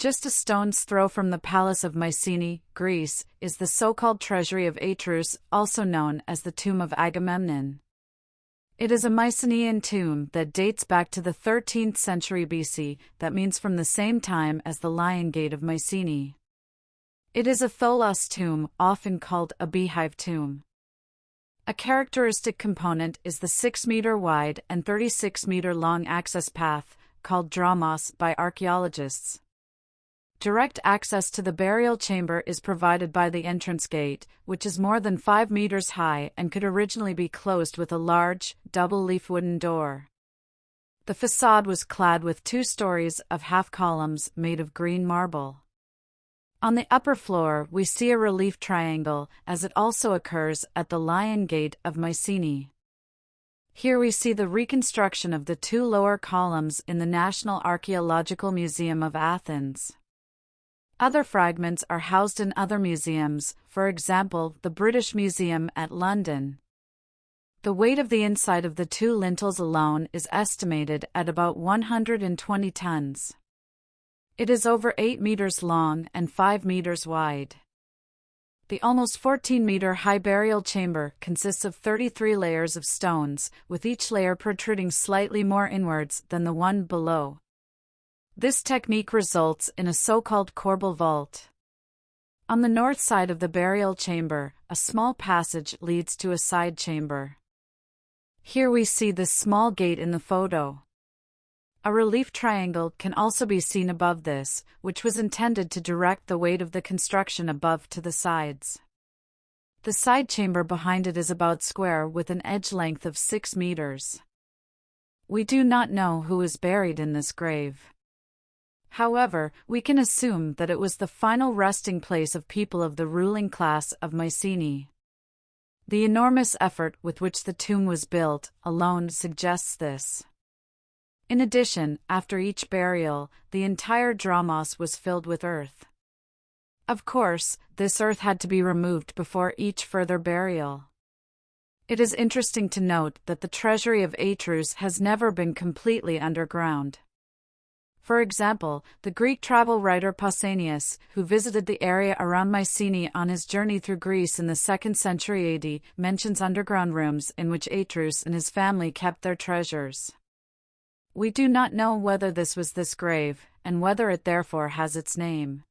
Just a stone's throw from the Palace of Mycenae, Greece, is the so-called Treasury of Atreus, also known as the Tomb of Agamemnon. It is a Mycenaean tomb that dates back to the 13th century BC, that means from the same time as the Lion Gate of Mycenae. It is a tholos tomb, often called a beehive tomb. A characteristic component is the 6-meter wide and 36-meter long access path, called dromos by archaeologists. Direct access to the burial chamber is provided by the entrance gate, which is more than 5 meters high and could originally be closed with a large, double-leaf wooden door. The facade was clad with 2 stories of half-columns made of green marble. On the upper floor we see a relief triangle, as it also occurs at the Lion Gate of Mycenae. Here we see the reconstruction of the 2 lower columns in the National Archaeological Museum of Athens. Other fragments are housed in other museums, for example, the British Museum at London. The weight of the inside of the 2 lintels alone is estimated at about 120 tons. It is over 8 meters long and 5 meters wide. The almost 14-meter high burial chamber consists of 33 layers of stones, with each layer protruding slightly more inwards than the one below. This technique results in a so-called corbel vault. On the north side of the burial chamber, a small passage leads to a side chamber. Here we see this small gate in the photo. A relief triangle can also be seen above this, which was intended to direct the weight of the construction above to the sides. The side chamber behind it is about square with an edge length of 6 meters. We do not know who is buried in this grave. However, we can assume that it was the final resting place of people of the ruling class of Mycenae. The enormous effort with which the tomb was built alone suggests this. In addition, after each burial, the entire dromos was filled with earth. Of course, this earth had to be removed before each further burial. It is interesting to note that the Treasury of Atreus has never been completely underground. For example, the Greek travel writer Pausanias, who visited the area around Mycenae on his journey through Greece in the 2nd century AD, mentions underground rooms in which Atreus and his family kept their treasures. We do not know whether this was this grave, and whether it therefore has its name.